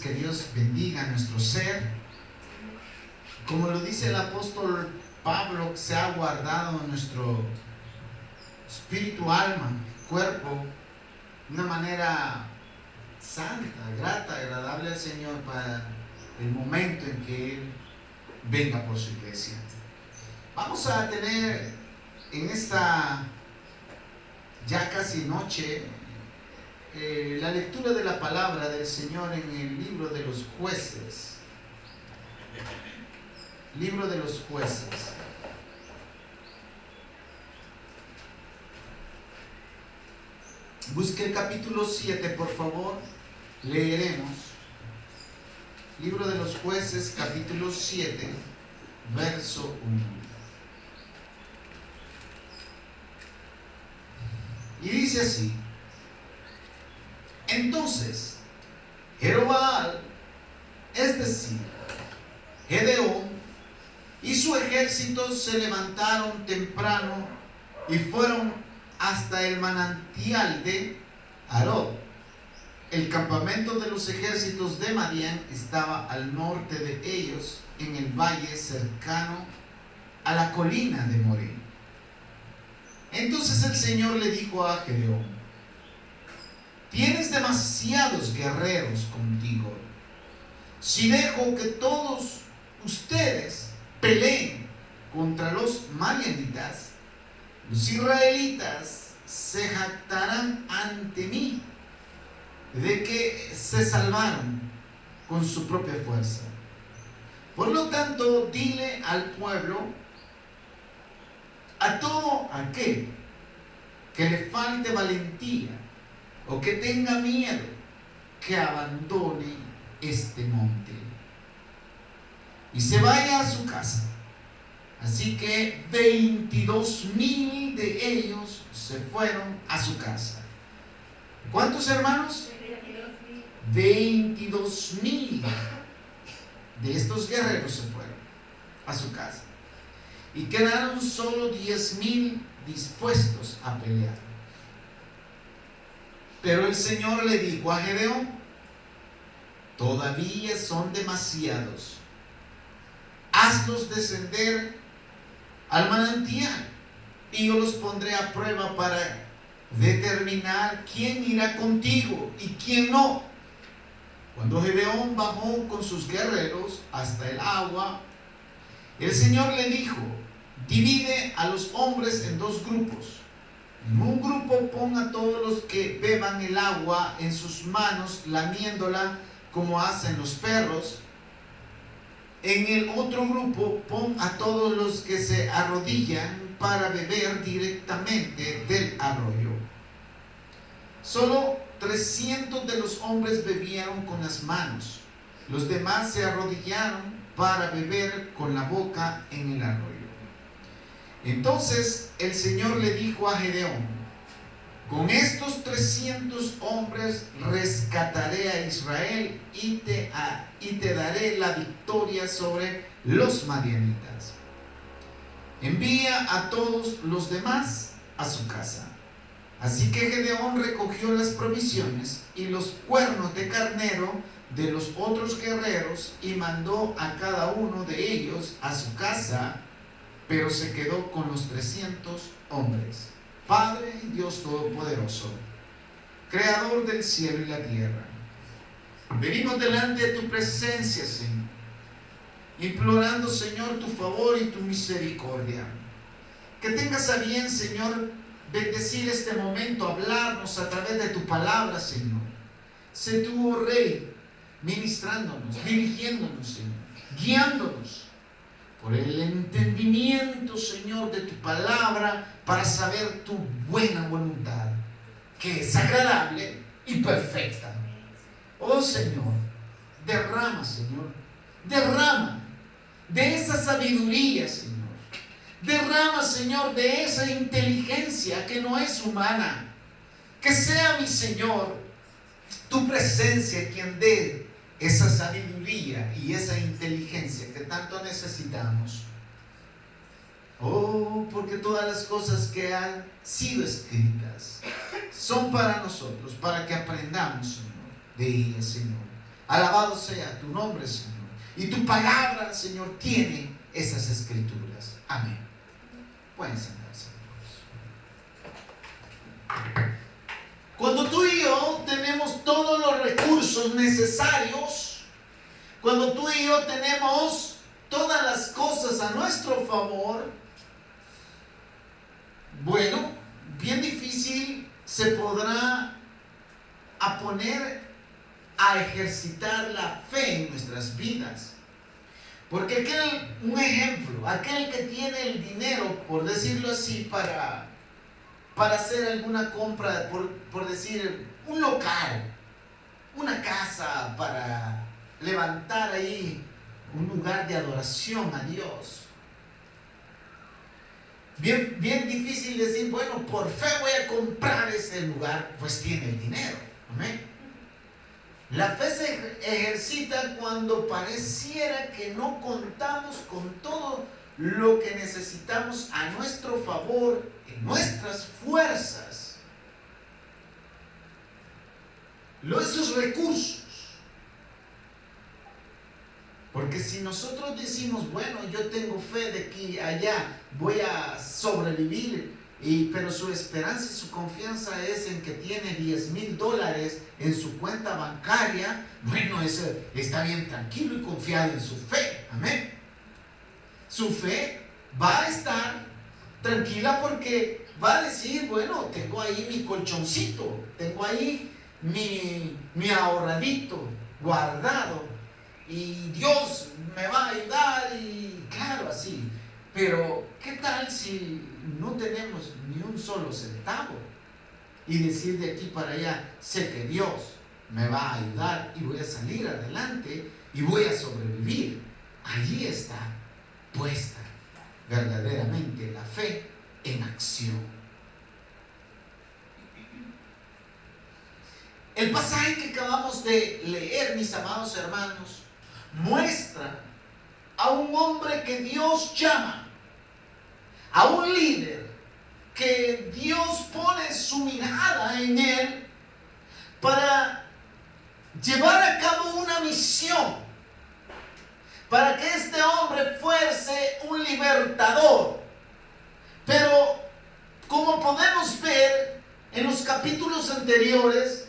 que Dios bendiga nuestro ser. Como lo dice el apóstol Pablo, se ha guardado nuestro espíritu, alma, cuerpo de una manera santa, grata, agradable al Señor para el momento en que Él venga por su iglesia. Vamos a tener en esta ya casi noche la lectura de la palabra del Señor en el libro de los Jueces. Libro de los Jueces. Busque el capítulo 7, por favor. Leeremos. Libro de los Jueces, capítulo 7, verso 1. Y dice así: entonces, Jerobbaal, es decir, Gedeón, y su ejército se levantaron temprano y fueron hasta el manantial de Harod. El campamento de los ejércitos de Madián estaba al norte de ellos, en el valle cercano a la colina de Moré. Entonces el Señor le dijo a Gedeón: tienes demasiados guerreros contigo. Si dejo que todos ustedes peleen contra los madianitas, los israelitas se jactarán ante mí de que se salvaron con su propia fuerza. Por lo tanto, dile al pueblo, a todo aquel que le falte valentía o que tenga miedo, que abandone este monte y se vaya a su casa. Así que 22,000 de ellos se fueron a su casa. ¿Cuántos hermanos? 22,000 de estos guerreros se fueron a su casa. Y quedaron solo 10,000 dispuestos a pelear. Pero el Señor le dijo a Gedeón: todavía son demasiados. Hazlos descender al manantial y yo los pondré a prueba para determinar quién irá contigo y quién no. Cuando Gedeón bajó con sus guerreros hasta el agua, el Señor le dijo: divide a los hombres en dos grupos. En un grupo pon a todos los que beban el agua en sus manos, lamiéndola como hacen los perros. En el otro grupo pon a todos los que se arrodillan para beber directamente del arroyo. Solo 300 de los hombres bebieron con las manos. Los demás se arrodillaron para beber con la boca en el arroyo. Entonces el Señor le dijo a Gedeón: con estos 300 hombres rescataré a Israel y te daré la victoria sobre los madianitas. Envía a todos los demás a su casa. Así que Gedeón recogió las provisiones y los cuernos de carnero de los otros guerreros y mandó a cada uno de ellos a su casa, pero se quedó con los 300 hombres. Padre Dios Todopoderoso, Creador del cielo y la tierra, venimos delante de tu presencia, Señor, implorando, Señor, tu favor y tu misericordia. Que tengas a bien, Señor, bendecir este momento, hablarnos a través de tu palabra, Señor. Sé tú, oh Rey, ministrándonos, dirigiéndonos, Señor, guiándonos por el entendimiento, Señor, de tu palabra, para saber tu buena voluntad, que es agradable y perfecta. Oh Señor, derrama, Señor, derrama de esa sabiduría, Señor. Derrama, Señor, de esa inteligencia que no es humana. Que sea, mi Señor, tu presencia quien dé esa sabiduría y esa inteligencia que tanto necesitamos. Oh, porque todas las cosas que han sido escritas son para nosotros, para que aprendamos, Señor, de ellas, Señor. Alabado sea tu nombre, Señor. Y tu palabra, Señor, tiene esas escrituras. Amén. Pueden sentarse. Cuando tú y yo tenemos todos los recursos necesarios, cuando tú y yo tenemos todas las cosas a nuestro favor, bueno, bien difícil se podrá poner a ejercitar la fe en nuestras vidas. Porque un ejemplo, aquel que tiene el dinero, por decirlo así, para hacer alguna compra, por decir, un local, una casa, para levantar ahí un lugar de adoración a Dios. Bien difícil decir, bueno, por fe voy a comprar ese lugar, pues tiene el dinero. Amén. La fe se ejercita cuando pareciera que no contamos con todo lo que necesitamos a nuestro favor, en nuestras fuerzas, esos recursos. Porque si nosotros decimos, bueno, yo tengo fe de aquí a allá, voy a sobrevivir, pero su esperanza y su confianza es en que tiene $10,000 en su cuenta bancaria, bueno, eso está bien tranquilo y confiado en su fe. Amén. Su fe va a estar tranquila porque va a decir, bueno, tengo ahí mi colchoncito, tengo ahí mi ahorradito guardado y Dios me va a ayudar, y claro, así. Pero ¿qué tal si no tenemos ni un solo centavo? Y decir de aquí para allá, sé que Dios me va a ayudar y voy a salir adelante y voy a sobrevivir. Allí está puesta verdaderamente la fe en acción. El pasaje que acabamos de leer, mis amados hermanos, muestra a un hombre que Dios llama, a un líder que Dios pone su mirada en él para llevar a cabo una misión, para que este hombre fuese un libertador. Pero como podemos ver en los capítulos anteriores,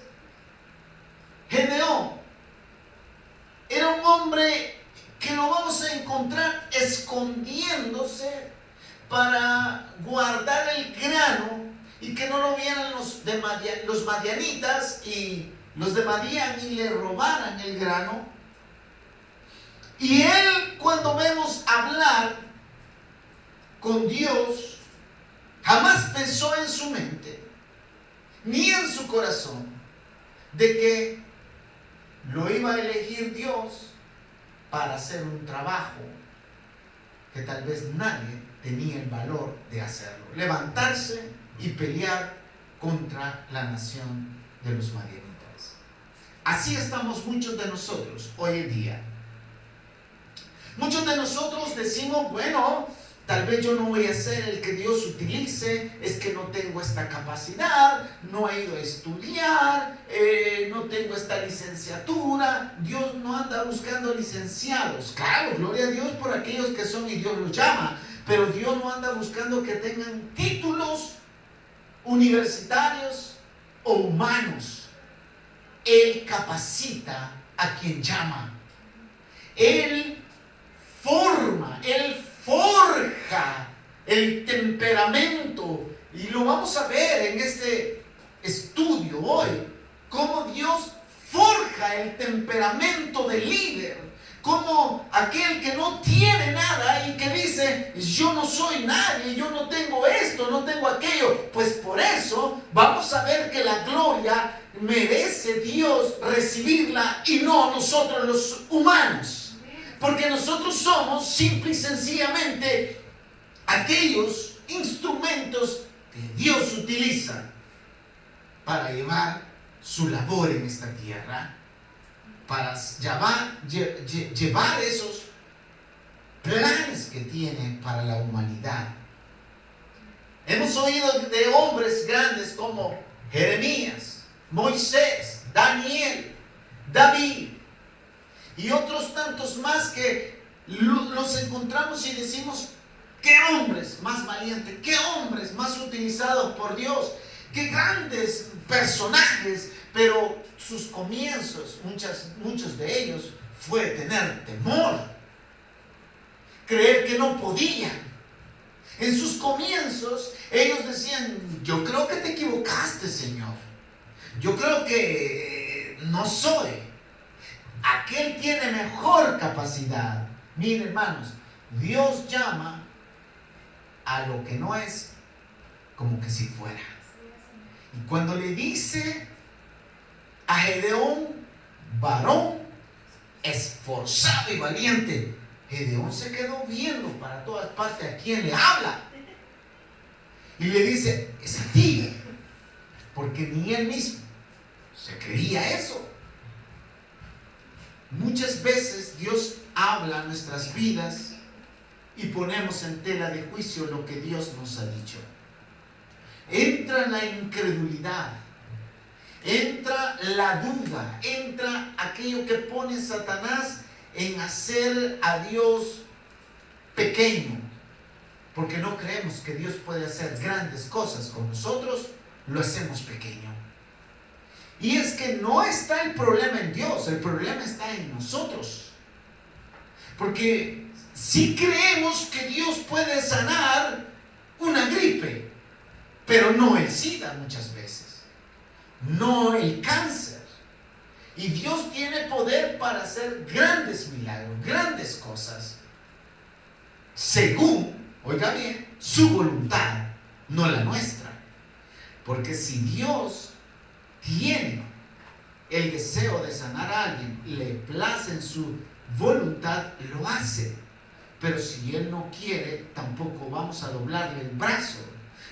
Gedeón era un hombre que lo vamos a encontrar escondiéndose para guardar el grano y que no lo vieran los madianitas y los de Madián y le robaran el grano. Y él, cuando vemos hablar con Dios, jamás pensó en su mente ni en su corazón de que lo iba a elegir Dios para hacer un trabajo que tal vez nadie tenía el valor de hacerlo: levantarse y pelear contra la nación de los madianitas. Así estamos muchos de nosotros hoy en día. Muchos de nosotros decimos, bueno, tal vez yo no voy a ser el que Dios utilice, es que no tengo esta capacidad, no he ido a estudiar, no tengo esta licenciatura. Dios no anda buscando licenciados. Claro, gloria a Dios por aquellos que son y Dios los llama, pero Dios no anda buscando que tengan títulos universitarios o humanos. Él capacita a quien llama. Él forma, Él forja el temperamento, y lo vamos a ver en este estudio hoy, cómo Dios forja el temperamento del líder, como aquel que no tiene nada y que dice, yo no soy nadie, yo no tengo esto, no tengo aquello. Pues por eso vamos a ver que la gloria merece Dios recibirla y no nosotros los humanos. Porque nosotros somos simple y sencillamente aquellos instrumentos que Dios utiliza para llevar su labor en esta tierra, para llevar esos planes que tiene para la humanidad. Hemos oído de hombres grandes como Jeremías, Moisés, Daniel, David, y otros tantos más que los encontramos y decimos, qué hombres más valientes, qué hombres más utilizados por Dios, qué grandes personajes, pero sus comienzos, muchos de ellos, fue tener temor, creer que no podían. En sus comienzos, ellos decían, yo creo que te equivocaste, Señor. Yo creo que no soy. Aquel tiene mejor capacidad. Miren, hermanos, Dios llama a lo que no es como que si fuera. Y cuando le dice a Gedeón, varón esforzado y valiente, Gedeón se quedó viendo para todas partes a quién le habla. Y le dice, es a ti. Porque ni él mismo se creía eso. Muchas veces Dios habla a nuestras vidas y ponemos en tela de juicio lo que Dios nos ha dicho. Entra la incredulidad, entra la duda, entra aquello que pone Satanás en hacer a Dios pequeño, porque no creemos que Dios puede hacer grandes cosas con nosotros, lo hacemos pequeño. Y es que no está el problema en Dios, el problema está en nosotros. Porque sí creemos que Dios puede sanar una gripe, pero no el SIDA muchas veces, no el cáncer. Y Dios tiene poder para hacer grandes milagros, grandes cosas, según, oiga bien, su voluntad, no la nuestra. Porque si Dios tiene el deseo de sanar a alguien, le place en su voluntad, lo hace. Pero si Él no quiere, tampoco vamos a doblarle el brazo.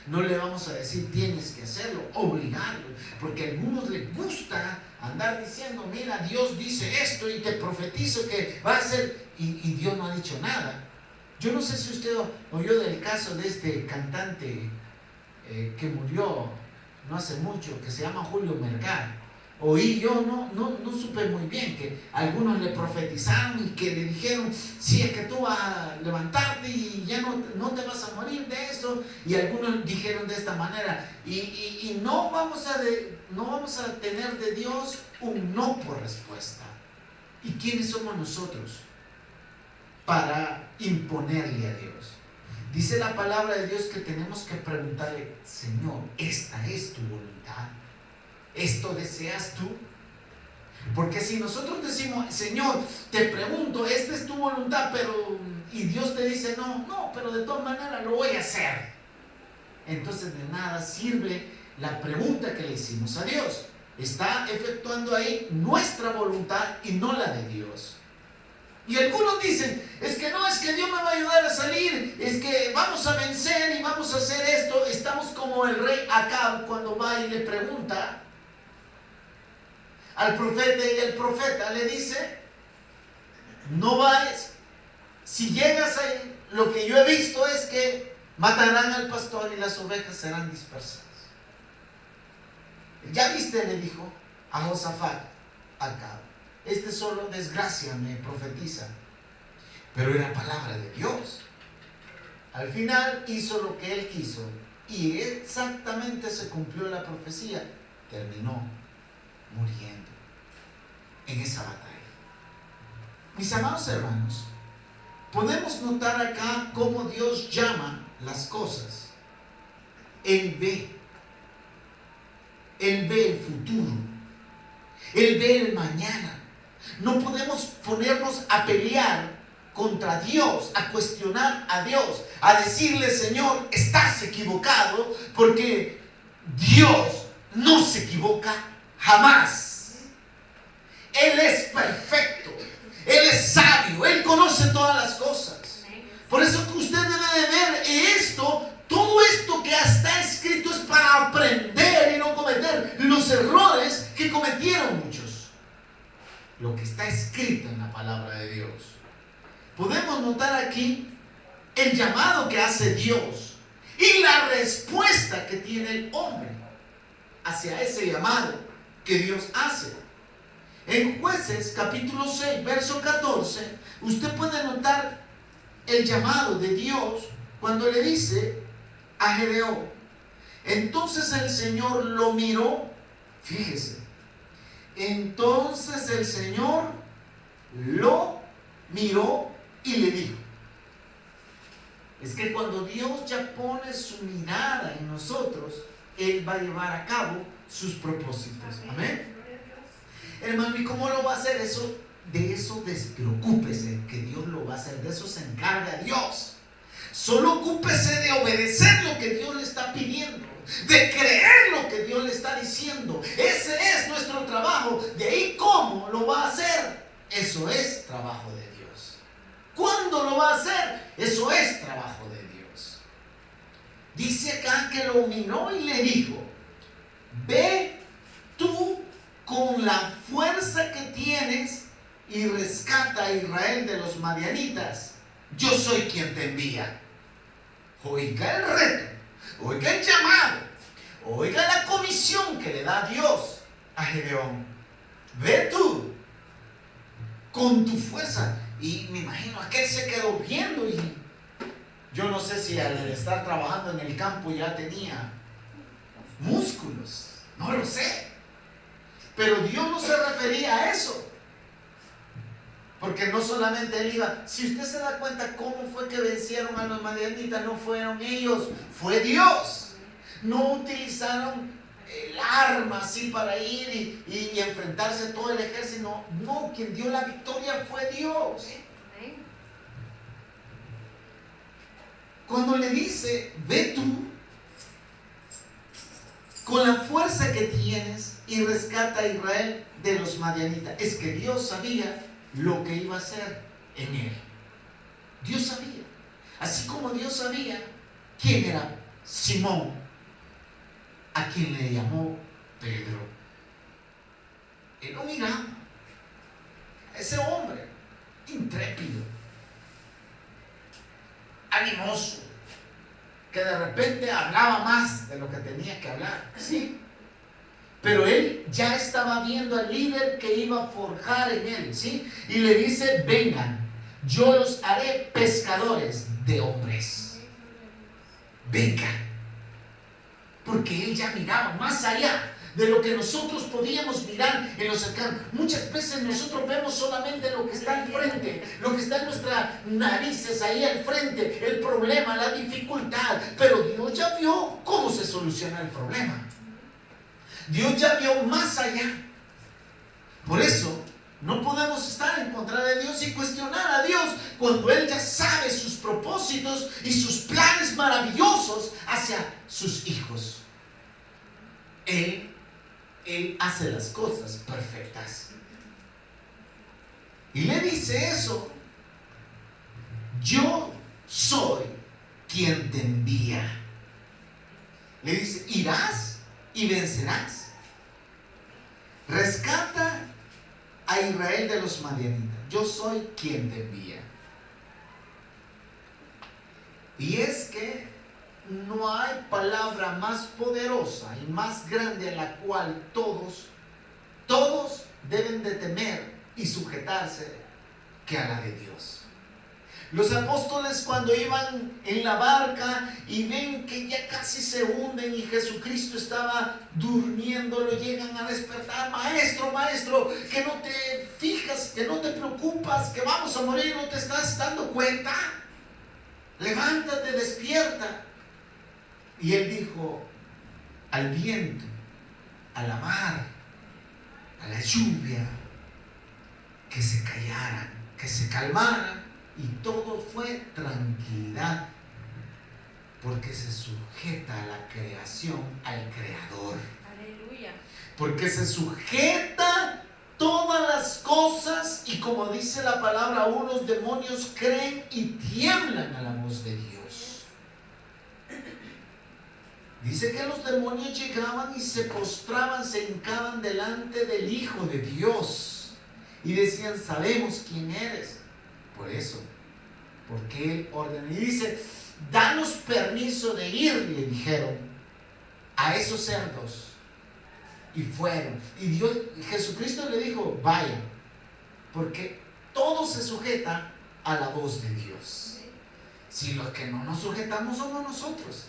No le vamos a decir tienes que hacerlo, obligarlo, porque a algunos les gusta andar diciendo, mira, Dios dice esto y te profetizo que va a ser, y Dios no ha dicho nada. Yo no sé si usted oyó del caso de este cantante que murió no hace mucho, que se llama Julio Mercado. Oí yo, no supe muy bien, que algunos le profetizaron y que le dijeron, sí, es que tú vas a levantarte y ya no te vas a morir de eso. Y algunos dijeron de esta manera, y no vamos a tener de Dios un no por respuesta. ¿Y quiénes somos nosotros para imponerle a Dios? Dice la palabra de Dios que tenemos que preguntarle, Señor, ¿esta es tu voluntad? ¿Esto deseas tú? Porque si nosotros decimos, Señor, te pregunto, esta es tu voluntad, y Dios te dice, no, pero de todas maneras lo voy a hacer. Entonces de nada sirve la pregunta que le hicimos a Dios. Está efectuando ahí nuestra voluntad y no la de Dios. Y algunos dicen, es que Dios me va a ayudar a salir, es que vamos a vencer y vamos a hacer esto. Estamos como el rey Acab cuando va y le pregunta al profeta, y el profeta le dice, no vayas, si llegas ahí, lo que yo he visto es que matarán al pastor y las ovejas serán dispersadas. Ya viste, le dijo a Josafat, Acab, este solo desgracia me profetiza, pero era palabra de Dios. Al final hizo lo que él quiso y exactamente se cumplió la profecía, terminó muriendo en esa batalla. Mis amados hermanos, podemos notar acá cómo Dios llama las cosas. Él ve el futuro, Él ve el mañana. No podemos ponernos a pelear contra Dios, a cuestionar a Dios, a decirle, Señor, estás equivocado, porque Dios no se equivoca jamás. Él es perfecto, Él es sabio, Él conoce todas las cosas. Por eso que usted debe de ver esto, todo esto que está escrito es para aprender y no cometer los errores que cometieron muchos. Lo que está escrito en la palabra de Dios. Podemos notar aquí el llamado que hace Dios y la respuesta que tiene el hombre hacia ese llamado que Dios hace. En Jueces capítulo 6, verso 14, usted puede notar el llamado de Dios cuando le dice a Gedeón. Entonces el Señor lo miró, fíjese, entonces el Señor lo miró y le dijo. Es que cuando Dios ya pone su mirada en nosotros, Él va a llevar a cabo sus propósitos. Amén. Hermano, ¿y cómo lo va a hacer? De eso despreocúpese, que Dios lo va a hacer. De eso se encarga Dios. Solo ocúpese de obedecer lo que Dios le está pidiendo, de creer lo que Dios le está diciendo. Ese es nuestro trabajo. De ahí cómo lo va a hacer, eso es trabajo de Dios. ¿Cuándo lo va a hacer? Eso es trabajo de Dios. Dice acá que lo miró y le dijo: ve tú con la fuerza que tienes y rescata a Israel de los madianitas. Yo soy quien te envía. Oiga el reto, oiga el llamado, oiga la comisión que le da Dios a Gedeón. Ve tú con tu fuerza. Y me imagino aquel se quedó viendo, y yo no sé si al estar trabajando en el campo ya tenía músculos, no lo sé. Pero Dios no se refería a eso. Porque no solamente él iba. Si usted se da cuenta cómo fue que vencieron a los madianitas, no fueron ellos, fue Dios. No utilizaron el arma así para ir y enfrentarse a todo el ejército. No, quien dio la victoria fue Dios. Cuando le dice: ve tú con la fuerza que tienes y rescata a Israel de los madianitas, es que Dios sabía lo que iba a hacer en él. Dios sabía. Así como Dios sabía quién era Simón, a quien le llamó Pedro. Él lo miraba, ese hombre intrépido, animoso, que de repente hablaba más de lo que tenía que hablar, ¿sí? Pero él ya estaba viendo al líder que iba a forjar en él, ¿sí? Y le dice: vengan, yo los haré pescadores de hombres. Vengan. Porque él ya miraba más allá de lo que nosotros podíamos mirar en lo cercano. Muchas veces nosotros vemos solamente lo que está al frente, lo que está en nuestras narices ahí al frente, el problema, la dificultad. Pero Dios ya vio cómo se soluciona el problema. Dios ya vio más allá. Por eso no podemos estar en contra de Dios y cuestionar a Dios cuando Él ya sabe sus propósitos y sus planes maravillosos hacia sus hijos. Él hace las cosas perfectas. Y le dice eso: yo soy quien te envía. Le dice: irás y vencerás. Rescata a Israel de los madianitas. Yo soy quien te envía. Y es que no hay palabra más poderosa y más grande a la cual todos deben de temer y sujetarse que a la de Dios. Los apóstoles, cuando iban en la barca y ven que ya casi se hunden y Jesucristo estaba durmiendo, lo llegan a despertar: maestro, maestro, que no te fijas, que no te preocupas, que vamos a morir, ¿no te estás dando cuenta? Levántate, despierta. Y él dijo al viento, a la mar, a la lluvia, que se callaran, que se calmaran. Y todo fue tranquilidad, porque se sujeta a la creación, al Creador. Aleluya. Porque se sujeta todas las cosas, y como dice la palabra, unos demonios creen y tiemblan a la voz de Dios. Dice que los demonios llegaban y se postraban, se hincaban delante del Hijo de Dios y decían: sabemos quién eres. Por eso, porque Él ordenó. Y dice: danos permiso de ir, le dijeron, a esos cerdos. Y fueron. Y Jesucristo le dijo, vaya, porque todo se sujeta a la voz de Dios. Si los que no nos sujetamos somos nosotros.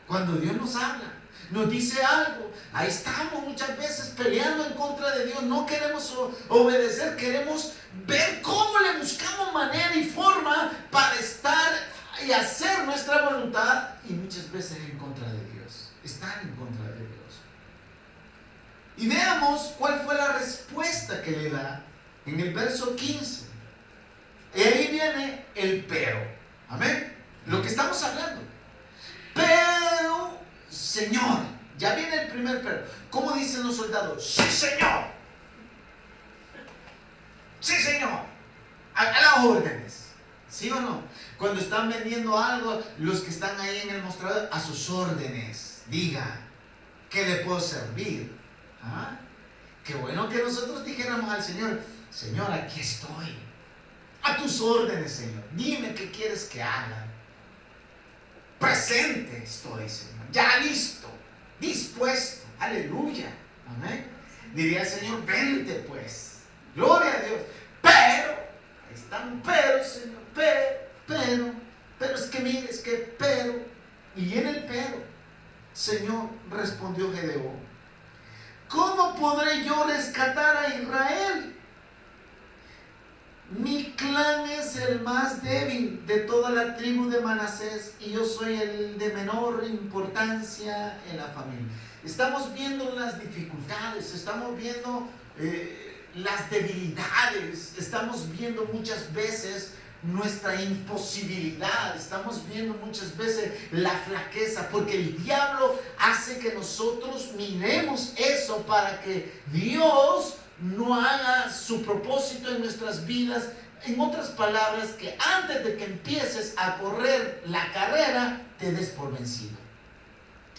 Cuando Dios nos habla, nos dice algo, ahí estamos muchas veces peleando en contra de Dios. No queremos obedecer, queremos ver cómo le buscamos manera y forma para estar y hacer nuestra voluntad, y muchas veces en contra de Dios, estar en contra de Dios. Y veamos cuál fue la respuesta que le da en el verso 15. Y ahí viene el pero. Amén. Lo que estamos hablando. Pero, Señor, ya viene el primer pero. ¿Cómo dicen los soldados? Sí, Señor. Sí, Señor. A las órdenes. ¿Sí o no? Cuando están vendiendo algo, los que están ahí en el mostrador, a sus órdenes. Diga, ¿qué le puedo servir? ¿Ah? Qué bueno que nosotros dijéramos al Señor, Señor, aquí estoy. A tus órdenes, Señor. Dime qué quieres que haga. Presente estoy, Señor. Ya listo. Dispuesto. Aleluya. Amén. Diría el Señor, vente pues. Gloria a Dios. Pero, ahí están pero, Señor. Pero es que mire, es que pero. Y viene el pero. Señor, respondió Gedeón, ¿cómo podré yo rescatar a Israel? Mi clan es el más débil de toda la tribu de Manasés y yo soy el de menor importancia en la familia. Estamos viendo las dificultades, estamos viendo las debilidades, estamos viendo muchas veces nuestra imposibilidad, estamos viendo muchas veces la flaqueza, porque el diablo hace que nosotros miremos eso para que Dios no haga su propósito en nuestras vidas. En otras palabras, que antes de que empieces a correr la carrera, te des por vencido.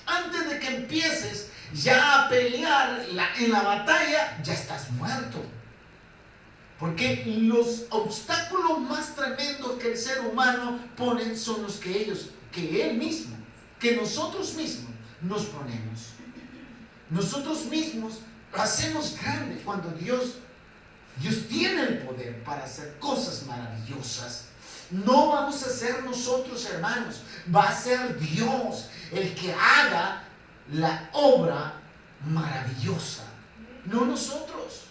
Antes de que empieces ya a pelear en la batalla, ya estás muerto. Porque los obstáculos más tremendos que el ser humano pone son los que él mismo, que nosotros mismos nos ponemos. Nosotros mismos lo hacemos grande cuando Dios tiene el poder para hacer cosas maravillosas. No vamos a ser nosotros, hermanos, va a ser Dios el que haga la obra maravillosa, no nosotros.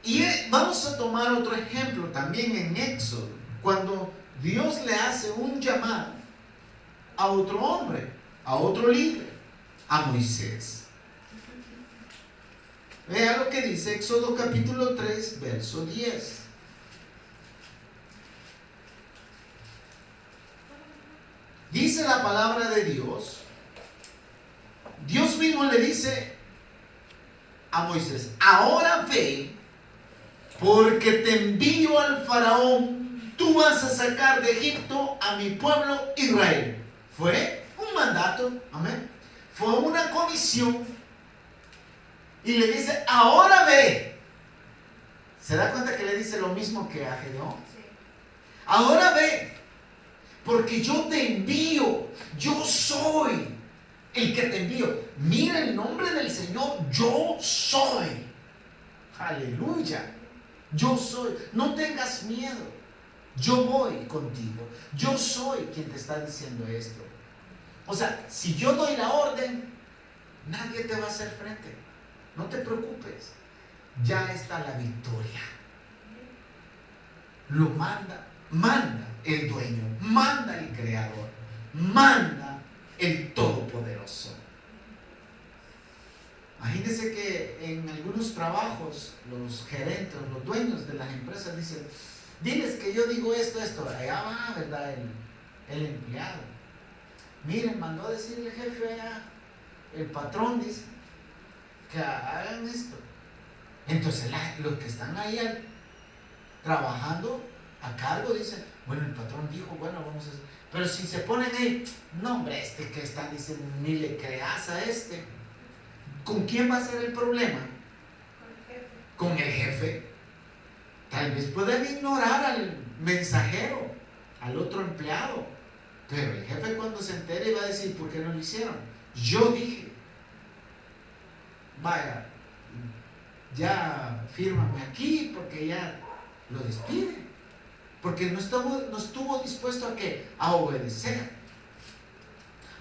Y vamos a tomar otro ejemplo también en Éxodo, cuando Dios le hace un llamado a otro hombre, a otro líder, a Moisés. Vea lo que dice Éxodo capítulo 3, verso 10. Dice la palabra de Dios. Dios mismo le dice a Moisés, ahora ve, porque te envío al faraón, tú vas a sacar de Egipto a mi pueblo Israel. Fue un mandato, amén. Fue una comisión. Y le dice, ahora ve. ¿Se da cuenta que le dice lo mismo que a Gedeón? Sí. Ahora ve, porque yo te envío, yo soy el que te envío. Mira el nombre del Señor, yo soy. Aleluya. Yo soy, no tengas miedo, yo voy contigo, yo soy quien te está diciendo esto. O sea, si yo doy la orden, nadie te va a hacer frente, no te preocupes, ya está la victoria. Lo manda el dueño, manda el creador, manda el todopoderoso. Imagínense que en algunos trabajos los gerentes, los dueños de las empresas dicen, diles que yo digo esto, allá va, ¿verdad? El empleado. Miren, mandó a decir el jefe allá, el patrón dice, que hagan esto. Entonces los que están ahí trabajando a cargo dicen, bueno, el patrón dijo, bueno, vamos a hacer. Pero si se ponen ahí, no hombre, que están diciendo, ni le creas a este. ¿Con quién va a ser el problema? Con el jefe. Tal vez puedan ignorar al mensajero, al otro empleado, pero el jefe cuando se entere va a decir, ¿por qué no lo hicieron? Yo dije. vaya, ya fírmame aquí, porque ya lo despide, porque no estuvo dispuesto a ¿qué? A obedecer.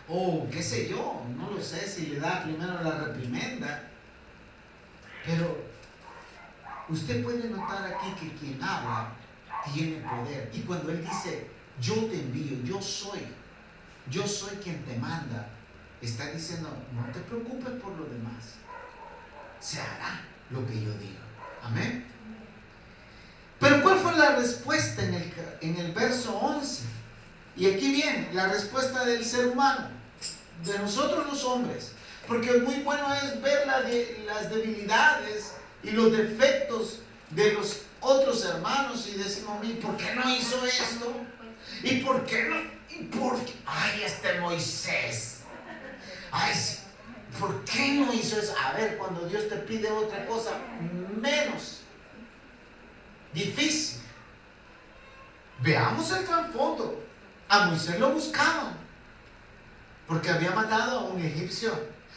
O qué sé yo, no lo sé si le da primero la reprimenda, pero usted puede notar aquí que quien habla tiene poder. Y cuando él dice, yo te envío, yo soy quien te manda, está diciendo, no te preocupes por lo demás, se hará lo que yo diga. Amén. Pero ¿cuál fue la respuesta en el verso 11? Y aquí viene la respuesta del ser humano, de nosotros los hombres, porque muy bueno es ver las debilidades y los defectos de los otros hermanos y decimos, ¿y por qué no hizo esto? ¿Y por qué no? ¿Y por qué? Ay, este Moisés. Ay, ¿por qué no hizo eso? A ver, cuando Dios te pide otra cosa menos difícil, veamos el trasfondo. A Moisés lo buscaban porque había matado a un egipcio.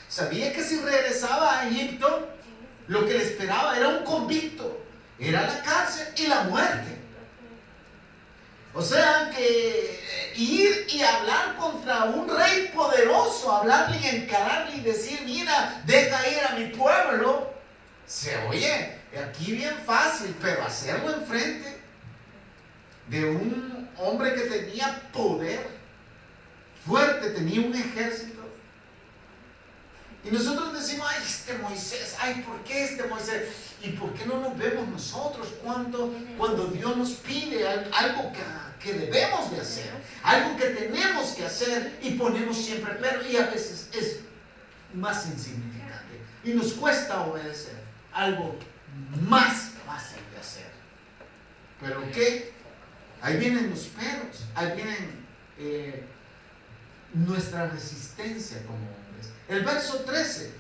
Sabía que si regresaba a Egipto, lo que le esperaba era un convicto, era la cárcel y la muerte. O sea que ir y hablar contra un rey poderoso, hablarle y encararle y decir, mira, deja ir a mi pueblo, se oye aquí bien fácil, pero hacerlo enfrente de un hombre que tenía poder fuerte, tenía un ejército. Y nosotros decimos, ay, este Moisés, ay, ¿por qué este Moisés? ¿Y por qué no nos vemos nosotros cuando Dios nos pide algo que debemos de hacer, algo que tenemos que hacer y ponemos siempre pero? Y a veces es más insignificante y nos cuesta obedecer algo más fácil de hacer. ¿Pero qué? Ahí vienen los peros, ahí vienen nuestra resistencia como hombres. El verso 13,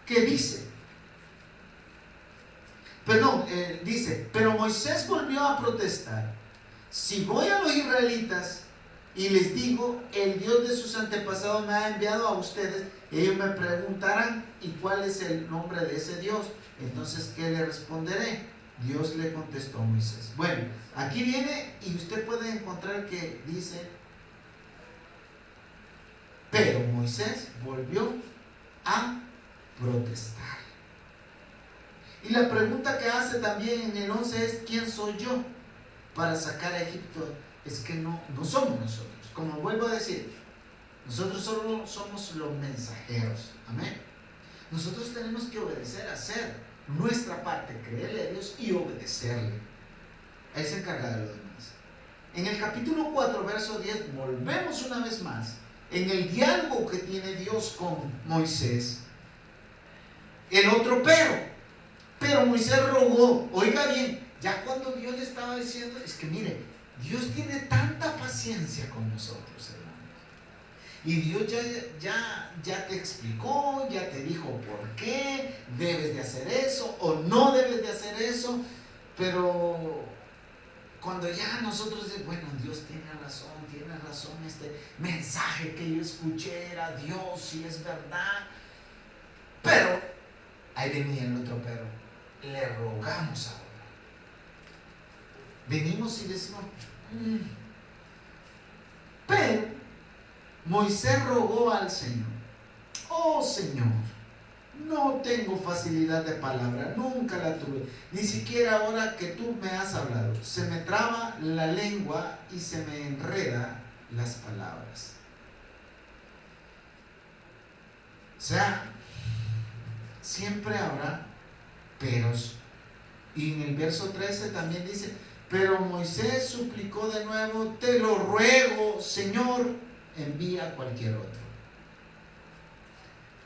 ¿qué dice? Dice, pero Moisés volvió a protestar. Si voy a los israelitas y les digo, el Dios de sus antepasados me ha enviado a ustedes, ellos me preguntarán, ¿y cuál es el nombre de ese Dios? Entonces, ¿qué le responderé? Dios le contestó a Moisés. Bueno, aquí viene y usted puede encontrar que dice, pero Moisés volvió a protestar. Y la pregunta que hace también en el 11 es, ¿quién soy yo para sacar a Egipto? Es que no somos nosotros. Como vuelvo a decir, nosotros solo somos los mensajeros. Amén. Nosotros tenemos que obedecer, hacer nuestra parte, creerle a Dios y obedecerle. Él se encarga de lo demás. En el capítulo 4, verso 10, volvemos una vez más en el diálogo que tiene Dios con Moisés. El otro pero Moisés rogó, oiga bien, ya cuando Dios le estaba diciendo, es que mire, Dios tiene tanta paciencia con nosotros, hermanos. Y Dios ya te explicó, ya te dijo por qué debes de hacer eso o no debes de hacer eso, pero cuando ya nosotros decimos, bueno, Dios tiene razón, este mensaje que yo escuché era Dios y es verdad, pero ahí venía el otro le rogamos ahora. Venimos y decimos, pero Moisés rogó al Señor, oh Señor, no tengo facilidad de palabra, nunca la tuve, ni siquiera ahora que tú me has hablado, se me traba la lengua y se me enreda las palabras. O sea, siempre habrá peros. Y en el verso 13 también dice, pero Moisés suplicó de nuevo, te lo ruego, Señor, envía a cualquier otro.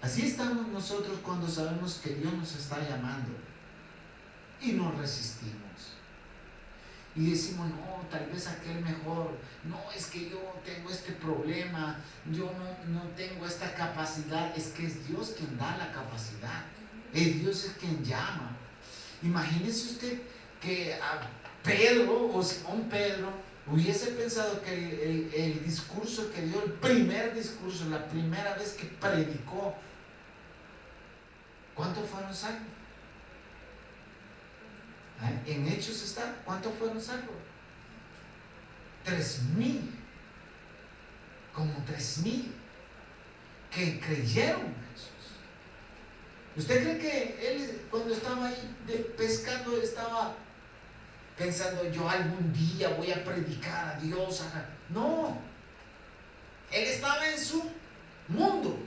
Así estamos nosotros cuando sabemos que Dios nos está llamando y nos resistimos. Y decimos, no, tal vez aquel mejor, no, es que yo tengo este problema, yo no tengo esta capacidad. Es que es Dios quien da la capacidad, es Dios quien llama. Imagínese usted que a Pedro o Simón Pedro hubiese pensado que el discurso que dio, el primer discurso, la primera vez que predicó, ¿Cuántos fueron salvos? En Hechos está, ¿cuántos fueron salvos? 3,000, como 3,000 que creyeron en Jesús. ¿Usted cree que él, cuando estaba ahí pescando, estaba pensando, yo algún día voy a predicar a Dios? No, él estaba en su mundo.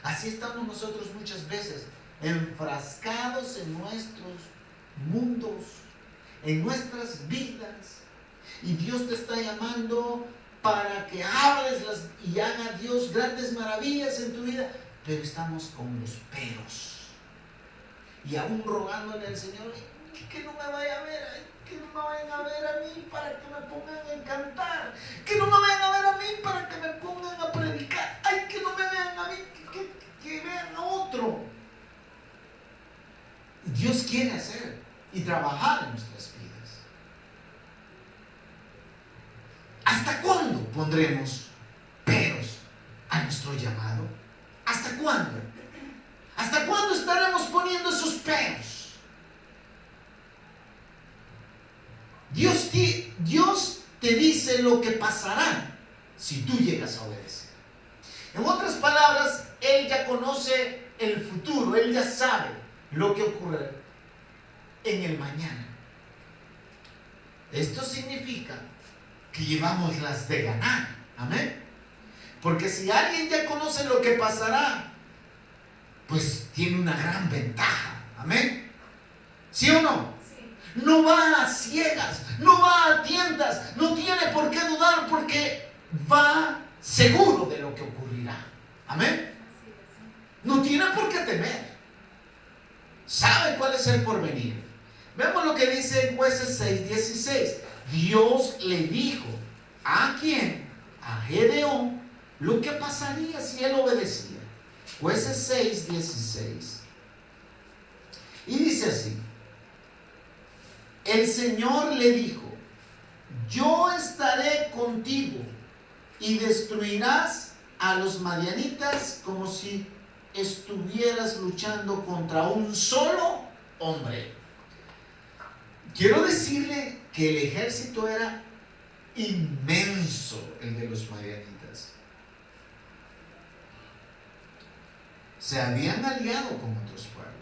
Así estamos nosotros muchas veces, enfrascados en nuestros mundos, en nuestras vidas, y Dios te está llamando para que hables y haga Dios grandes maravillas en tu vida, pero estamos con los peros y aún rogándole al Señor que no me vaya a ver, que no me vayan a ver a mí para que me pongan a cantar, que no me vayan a ver a mí para que me pongan a predicar, ay, que no me vean a mí, que vean a otro. Dios quiere hacer y trabajar en nuestras vidas. ¿Hasta cuándo pondremos peros a nuestro llamado? ¿Hasta cuándo? ¿Hasta cuándo estaremos poniendo esos peros? Dios te dice lo que pasará si tú llegas a obedecer. En otras palabras, Él ya conoce el futuro, Él ya sabe lo que ocurre en el mañana. Esto significa que llevamos las de ganar. Amén. Porque si alguien ya conoce lo que pasará, pues tiene una gran ventaja. Amén. ¿Sí o no? Sí. No va a ciegas, no va a tientas, no tiene por qué dudar porque va seguro de lo que ocurrirá. Amén. No tiene por qué temer. Sabe cuál es el porvenir. Vemos lo que dice en Jueces 6:16. Dios le dijo, ¿a quién? A Gedeón, lo que pasaría si él obedecía. Jueces 6:16. Y dice así: el Señor le dijo, yo estaré contigo y destruirás a los madianitas como si estuvieras luchando contra un solo hombre. Quiero decirle que el ejército era inmenso, el de los madianitas. Se habían aliado con otros pueblos.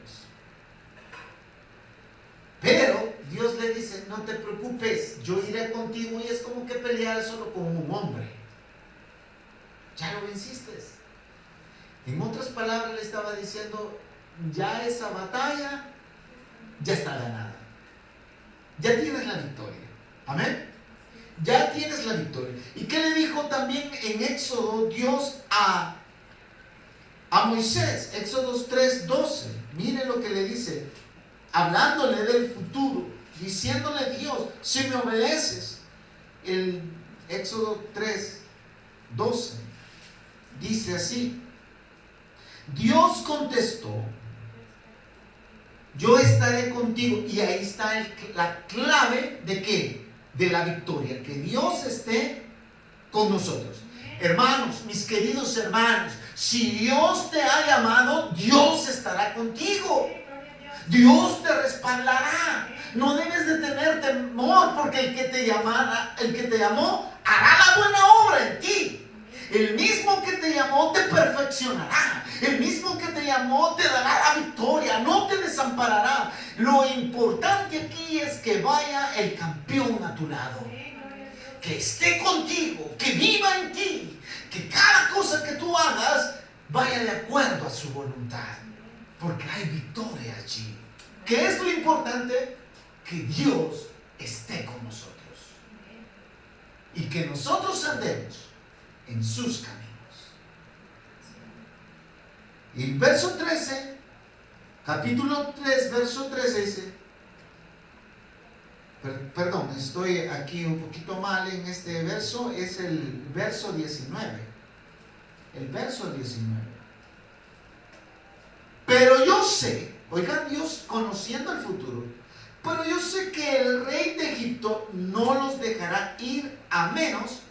Pero Dios le dice, no te preocupes, yo iré contigo, y es como que pelear solo con un hombre. Ya lo venciste. En otras palabras le estaba diciendo, ya esa batalla ya está ganada. Ya tienes la victoria. Amén. Ya tienes la victoria. ¿Y qué le dijo también en Éxodo Dios a Moisés? Éxodo 3:12. Mire lo que le dice, hablándole del futuro, diciéndole Dios, si me obedeces. El Éxodo 3:12 dice así: Dios contestó, yo estaré contigo. Y ahí está la clave de ¿qué? De la victoria, que Dios esté con nosotros. Hermanos, mis queridos hermanos, si Dios te ha llamado, Dios estará contigo. Dios te respaldará. No debes de tener temor, porque el que te llamó, hará la buena obra en ti. El mismo que te llamó te perfeccionará. El mismo que te llamó te dará la victoria, no te desamparará. Lo importante aquí es que vaya el campeón a tu lado, que esté contigo, que viva en ti, que cada cosa que tú hagas vaya de acuerdo a su voluntad, porque hay victoria allí. ¿Qué es lo importante? Que Dios esté con nosotros y que nosotros andemos en sus caminos. Y el verso 13, capítulo 3, verso 13 dice, perdón, estoy aquí un poquito mal en este verso, es el verso 19. El verso 19. Pero yo sé, oigan, Dios conociendo el futuro, pero yo sé que el rey de Egipto no los dejará ir a menos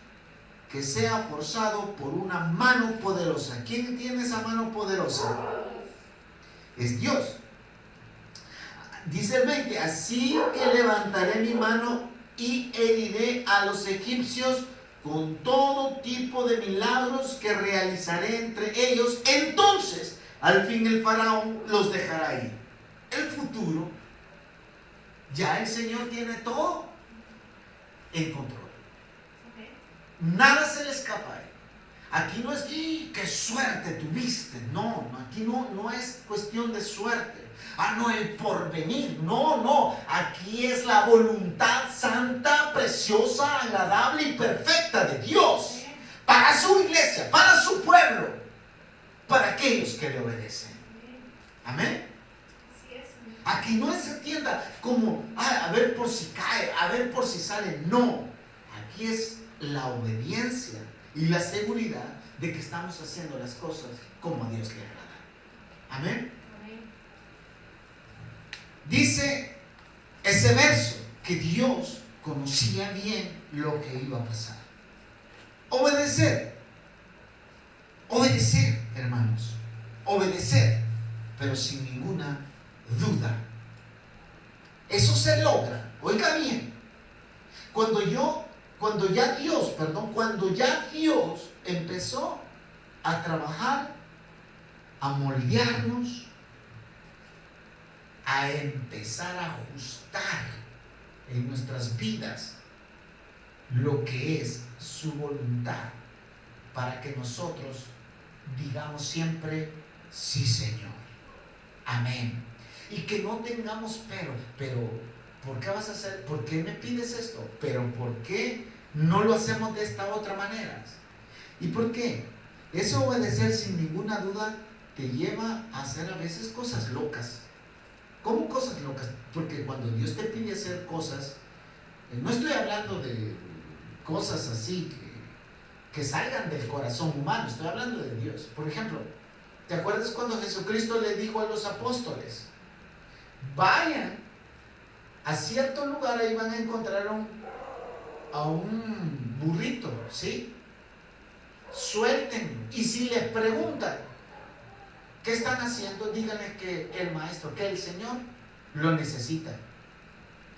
que sea forzado por una mano poderosa. ¿Quién tiene esa mano poderosa? es Dios. Dice el 20, así que levantaré mi mano y heriré a los egipcios con todo tipo de milagros que realizaré entre ellos. Entonces, al fin el faraón los dejará ir. El futuro, ya el Señor tiene todo en control. Nada se le escapa a él. Aquí no es qué suerte tuviste. No, aquí no es cuestión de suerte. No, el porvenir. No. Aquí es la voluntad santa, preciosa, agradable y perfecta de Dios. Para su iglesia, para su pueblo, para aquellos que le obedecen. Amén. Aquí no se entienda como, a ver por si cae, a ver por si sale. No, aquí es la obediencia y la seguridad de que estamos haciendo las cosas como a Dios le agrada. Amén. Dice ese verso que Dios conocía bien lo que iba a pasar. Obedecer, hermanos, obedecer, pero sin ninguna duda. Eso se logra, oiga bien, cuando ya Dios empezó a trabajar, a moldearnos, a empezar a ajustar en nuestras vidas lo que es su voluntad, para que nosotros digamos siempre sí, Señor, amén, y que no tengamos pero ¿por qué vas a hacer? ¿Por qué me pides esto? Pero ¿por qué no lo hacemos de esta otra manera? ¿Y por qué? Eso, obedecer sin ninguna duda, te lleva a hacer a veces cosas locas. ¿Cómo cosas locas? Porque cuando Dios te pide hacer cosas, no estoy hablando de cosas así que salgan del corazón humano, estoy hablando de Dios. Por ejemplo, ¿te acuerdas cuando Jesucristo le dijo a los apóstoles: vayan a cierto lugar, ahí van a encontrar a un burrito, ¿sí? Suéltenlo, y si les preguntan ¿qué están haciendo? Díganle que el maestro, que el Señor lo necesita.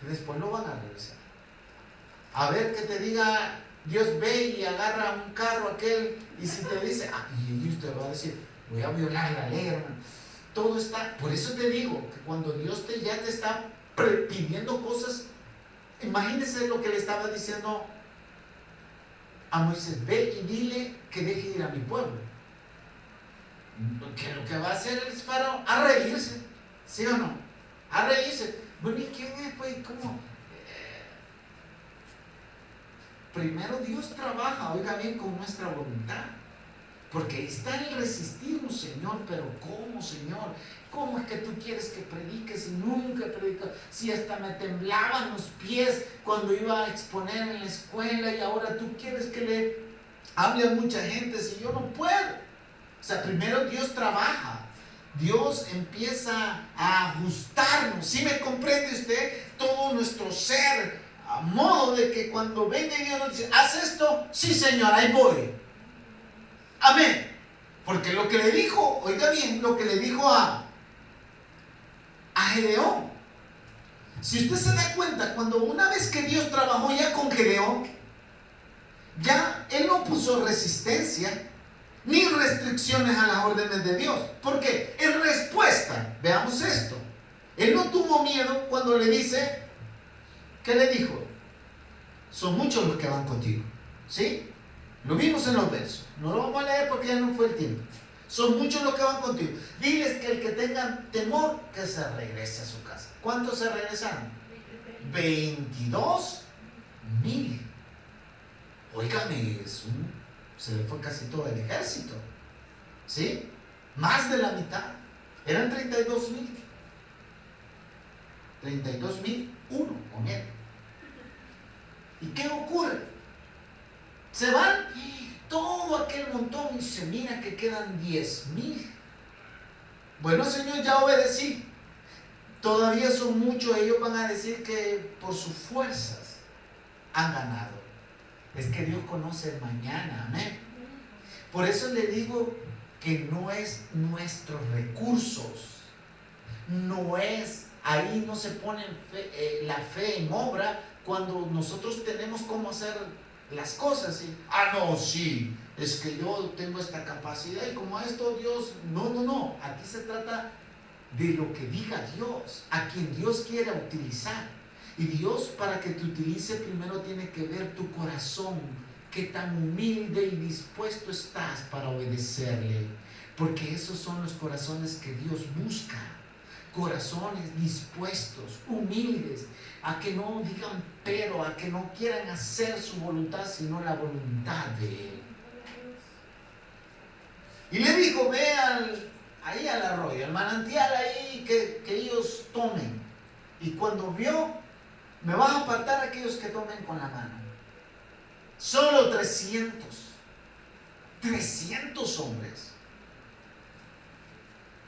Que después no van a regresar. A ver, que te diga Dios, ve y agarra un carro aquel, y si te dice, y usted va a decir, voy a violar la ley, hermano. Todo está, por eso te digo, que cuando Dios ya te está pidiendo cosas, imagínese lo que le estaba diciendo a Moisés: ve y dile que deje ir a mi pueblo. Que lo que va a hacer el faraón, a reírse, ¿sí o no? A reírse. Bueno, ¿y quién es? Pues, ¿cómo? Primero Dios trabaja, oiga bien, con nuestra voluntad. Porque ahí está el resistirnos, Señor. Pero ¿cómo, Señor? ¿Cómo es que tú quieres que prediques y nunca predico? Si hasta me temblaban los pies cuando iba a exponer en la escuela, y ahora tú quieres que le hable a mucha gente si yo no puedo. O sea, primero Dios trabaja, Dios empieza a ajustarnos. ¿Sí me comprende usted? Todo nuestro ser, a modo de que cuando venga Dios nos dice: haz esto, sí, Señor, ahí voy. Amén. Porque lo que le dijo, oiga bien, lo que le dijo a Gedeón, si usted se da cuenta, cuando una vez que Dios trabajó ya con Gedeón, ya él no puso resistencia ni restricciones a las órdenes de Dios. ¿Por qué? En respuesta, veamos esto, él no tuvo miedo cuando le dice, ¿qué le dijo? Son muchos los que van contigo, ¿sí? Lo vimos en los versos, no lo vamos a leer porque ya no fue el tiempo. Son muchos los que van contigo. Diles que el que tenga temor, que se regrese a su casa. ¿Cuántos se regresaron? 22,000. Óigame, se le fue casi todo el ejército, ¿sí? Más de la mitad. Eran 32,000. 32,001 con él. ¿Y qué ocurre? Se van todo aquel montón y se mira que quedan 10,000. Bueno, Señor, ya obedecí. Todavía son muchos. Ellos van a decir que por sus fuerzas han ganado. Es que Dios conoce el mañana, amén. Por eso le digo que no es nuestros recursos, No es, ahí no se pone la fe en obra cuando nosotros tenemos cómo hacer las cosas. ¿Sí? No, sí, es que yo tengo esta capacidad y como esto Dios, no, aquí se trata de lo que diga Dios, a quien Dios quiera utilizar. Y Dios, para que te utilice, primero tiene que ver tu corazón, qué tan humilde y dispuesto estás para obedecerle, porque esos son los corazones que Dios busca, corazones dispuestos, humildes, a que no digan pero, a que no quieran hacer su voluntad, sino la voluntad de Él. Y le dijo, ve ahí al arroyo, al manantial ahí, que ellos tomen. Y cuando vio, me vas a apartar a aquellos que tomen con la mano. Solo 300 hombres.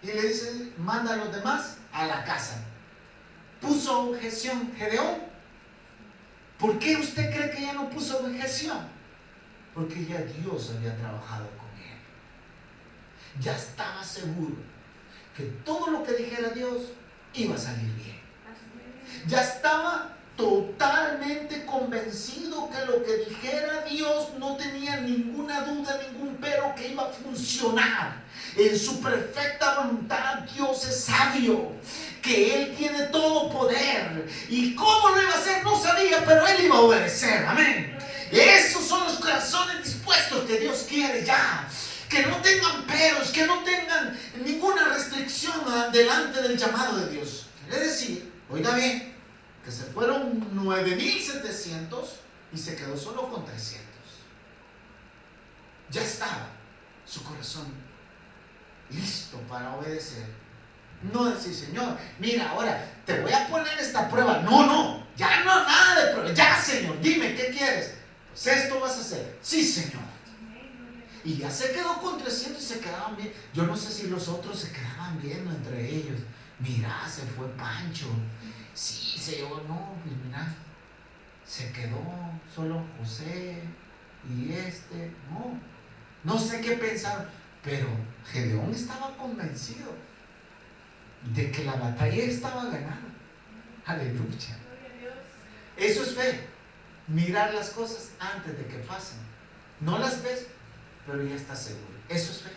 Y le dice, manda a los demás a la casa. Puso objeción Gedeón. ¿Por qué usted cree que ya no puso objeción? Porque ya Dios había trabajado con él. Ya estaba seguro que todo lo que dijera Dios iba a salir bien. Ya estaba totalmente convencido que lo que dijera Dios no tenía ninguna duda, ningún pero, que iba a funcionar. En su perfecta voluntad Dios es sabio, que Él tiene todo poder. Y cómo lo iba a hacer no sabía, pero Él iba a obedecer. Amén. Esos son los corazones dispuestos que Dios quiere ya. Que no tengan peros, que no tengan ninguna restricción delante del llamado de Dios. Quiere decir, oiga bien, que se fueron 9,700 y se quedó solo con 300. Ya estaba su corazón listo para obedecer. No decir, Señor, mira, ahora te voy a poner esta prueba. No, ya no nada de prueba. Ya, Señor, dime, ¿qué quieres? Pues esto vas a hacer. Sí, Señor. Y ya se quedó con 300 y se quedaban bien. Yo no sé si los otros se quedaban viendo entre ellos. Mira, se fue Pancho. Sí, se llevó, no, pues mira, se quedó solo José y no sé qué pensar, pero Gedeón estaba convencido de que la batalla estaba ganada. Aleluya. Eso es fe, mirar las cosas antes de que pasen. No las ves, pero ya estás seguro. Eso es fe.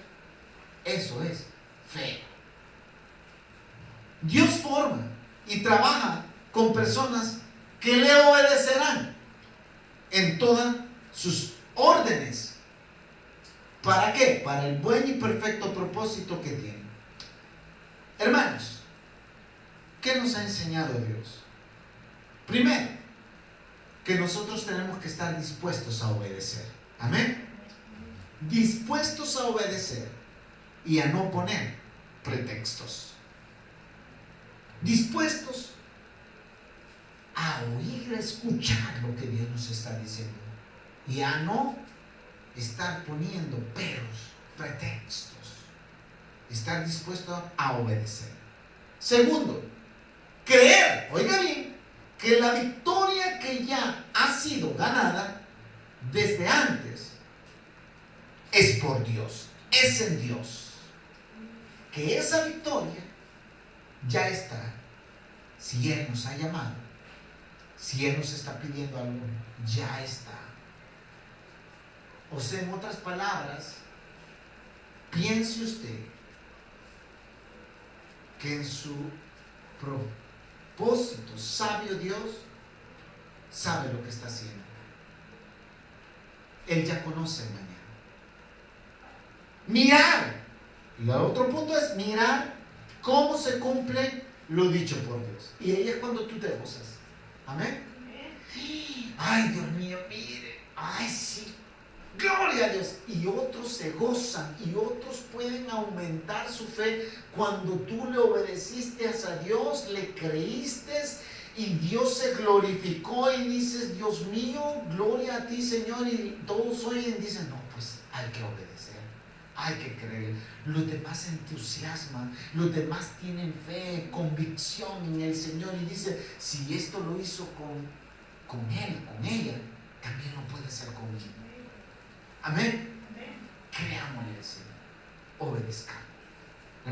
Eso es fe. Dios forma y trabaja con personas que le obedecerán en todas sus órdenes. ¿Para qué? Para el buen y perfecto propósito que tiene. Hermanos, ¿qué nos ha enseñado Dios? Primero, que nosotros tenemos que estar dispuestos a obedecer. Amén. Dispuestos a obedecer y a no poner pretextos. Dispuestos a oír, a escuchar lo que Dios nos está diciendo y a no estar poniendo peros, pretextos. Estar dispuesto a obedecer. Segundo, creer, oiga bien, que la victoria que ya ha sido ganada desde antes es por Dios, es en Dios. Que esa victoria ya está. Si Él nos ha llamado, si Él nos está pidiendo algo, ya está. O sea, en otras palabras, piense usted que en su propósito sabio Dios sabe lo que está haciendo. Él ya conoce el mañana. Mirar. Y el otro punto es mirar cómo se cumple lo dicho por Dios. Y ahí es cuando tú te gozas. Amén. Ay, Dios mío, mire. Ay, sí. Gloria a Dios. Y otros se gozan y otros pueden aumentar su fe cuando tú le obedeciste a Dios, le creíste y Dios se glorificó y dices, Dios mío, gloria a ti, Señor. Y todos oyen y dicen, no, pues hay que obedecer, hay que creer. Los demás se entusiasman, los demás tienen fe, convicción en el Señor y dicen, si esto lo hizo con él, con ella, también lo puede hacer conmigo. Amén. Creámosle al Señor, obedezcamos.